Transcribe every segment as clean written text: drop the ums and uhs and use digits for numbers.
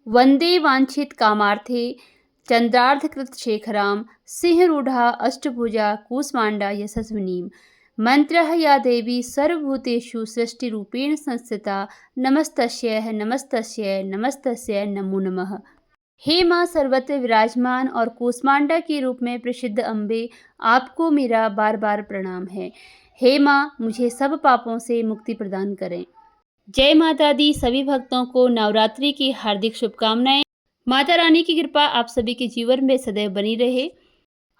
वंदे वांछित कामार्थे चंद्रार्धकृत शेखराम सिंहरूढ़ा अष्टभुजा कूष्मांडा यशस्विनीम। मंत्रः या देवी सर्वभूतेषु सृष्टिरूपेण संस्थिता नमस्तस्यै नमस्तस्यै नमस्तस्यै नमो नमः। हे माँ सर्वत्र विराजमान और कूष्मांडा के रूप में प्रसिद्ध अम्बे, आपको मेरा बार बार प्रणाम है। हे माँ, मुझे सब पापों से मुक्ति प्रदान करें। जय माता दी। सभी भक्तों को नवरात्रि की हार्दिक शुभकामनाएं। माता रानी की कृपा आप सभी के जीवन में सदैव बनी रहे।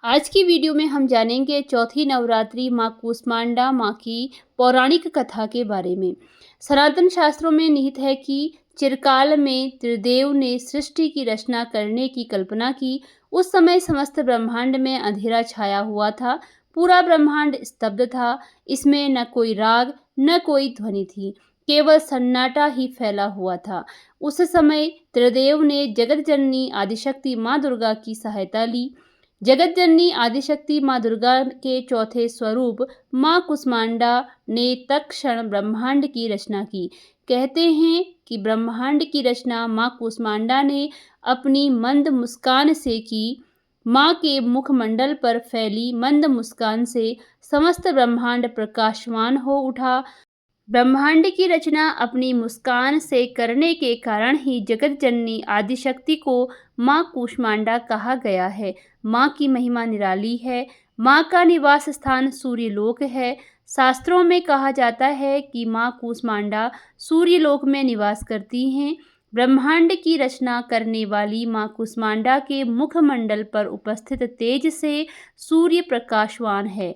आज की वीडियो में हम जानेंगे चौथी नवरात्रि माँ कूष्मांडा माँ की पौराणिक कथा के बारे में। सनातन शास्त्रों में निहित है कि चिरकाल में त्रिदेव ने सृष्टि की रचना करने की कल्पना की। उस समय समस्त ब्रह्मांड में अंधेरा छाया हुआ था। पूरा ब्रह्मांड स्तब्ध था। इसमें न कोई राग न कोई ध्वनि थी, केवल सन्नाटा ही फैला हुआ था। उस समय त्रिदेव ने जगत जननी आदिशक्ति माँ दुर्गा की सहायता ली। जगत जननी आदिशक्ति माँ दुर्गा के चौथे स्वरूप माँ कूष्मांडा ने तत्क्षण ब्रह्मांड की रचना की। कहते हैं कि ब्रह्मांड की रचना माँ कूष्मांडा ने अपनी मंद मुस्कान से की। माँ के मुखमंडल पर फैली मंद मुस्कान से समस्त ब्रह्मांड प्रकाशवान हो उठा। ब्रह्मांड की रचना अपनी मुस्कान से करने के कारण ही जगत जननी आदिशक्ति को माँ कूष्मांडा कहा गया है। माँ की महिमा निराली है। माँ का निवास स्थान सूर्यलोक है। शास्त्रों में कहा जाता है कि माँ कूष्मांडा सूर्यलोक में निवास करती हैं। ब्रह्मांड की रचना करने वाली माँ कूष्मांडा के मुखमंडल पर उपस्थित तेज से सूर्य प्रकाशवान है।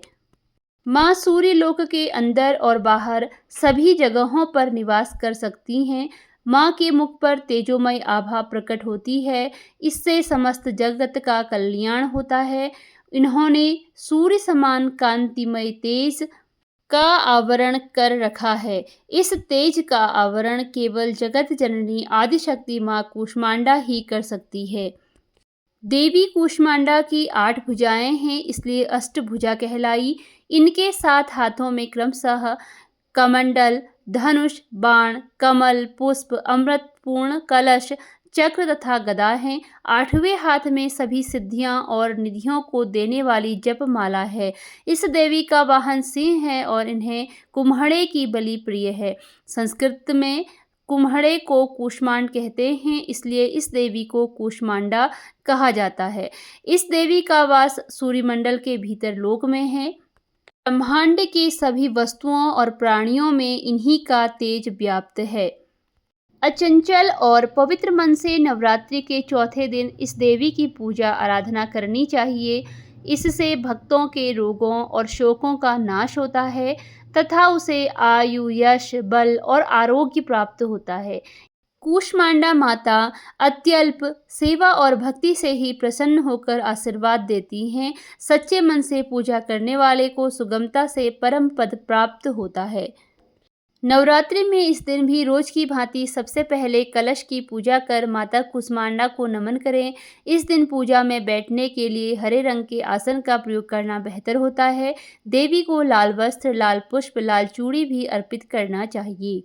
माँ सूर्यलोक के अंदर और बाहर सभी जगहों पर निवास कर सकती हैं। माँ के मुख पर तेजोमय आभा प्रकट होती है। इससे समस्त जगत का कल्याण होता है। इन्होंने सूर्य समान कांतिमय तेज का आवरण कर रखा है। इस तेज का आवरण केवल जगत जननी आदिशक्ति माँ कूष्मांडा ही कर सकती है। देवी कूष्मांडा की 8 भुजाएं हैं, इसलिए अष्टभुजा कहलाई। इनके 7 हाथों में क्रमशः कमंडल, धनुष, बाण, कमल, पुष्प, अमृतपूर्ण कलश, चक्र तथा गदा हैं। 8वें हाथ में सभी सिद्धियां और निधियों को देने वाली जपमाला है। इस देवी का वाहन सिंह है और इन्हें कुम्हड़े की बलि प्रिय है। संस्कृत में कुम्हड़े को कूष्मांड कहते हैं, इसलिए इस देवी को कूष्मांडा कहा जाता है। इस देवी का वास सूर्यमंडल के भीतर लोक में है। ब्रह्मांड की सभी वस्तुओं और प्राणियों में इन्हीं का तेज व्याप्त है। अचंचल और पवित्र मन से नवरात्रि के चौथे दिन इस देवी की पूजा आराधना करनी चाहिए। इससे भक्तों के रोगों और शोकों का नाश होता है तथा उसे आयु, यश, बल और आरोग्य प्राप्त होता है। कूष्मांडा माता अत्यल्प सेवा और भक्ति से ही प्रसन्न होकर आशीर्वाद देती हैं। सच्चे मन से पूजा करने वाले को सुगमता से परम पद प्राप्त होता है। नवरात्रि में इस दिन भी रोज की भांति सबसे पहले कलश की पूजा कर माता कूष्मांडा को नमन करें। इस दिन पूजा में बैठने के लिए हरे रंग के आसन का प्रयोग करना बेहतर होता है। देवी को लाल वस्त्र, लाल पुष्प, लाल चूड़ी भी अर्पित करना चाहिए।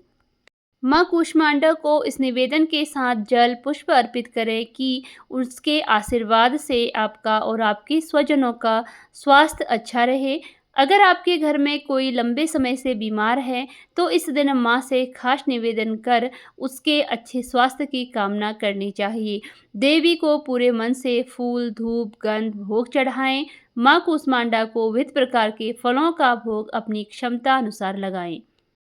माँ कूष्मांडा को इस निवेदन के साथ जल पुष्प अर्पित करें कि उसके आशीर्वाद से आपका और आपके स्वजनों का स्वास्थ्य अच्छा रहे। अगर आपके घर में कोई लंबे समय से बीमार है तो इस दिन माँ से खास निवेदन कर उसके अच्छे स्वास्थ्य की कामना करनी चाहिए। देवी को पूरे मन से फूल, धूप, गंध, भोग चढ़ाएं। माँ कूष्मांडा को विविध प्रकार के फलों का भोग अपनी क्षमता अनुसार लगाएं।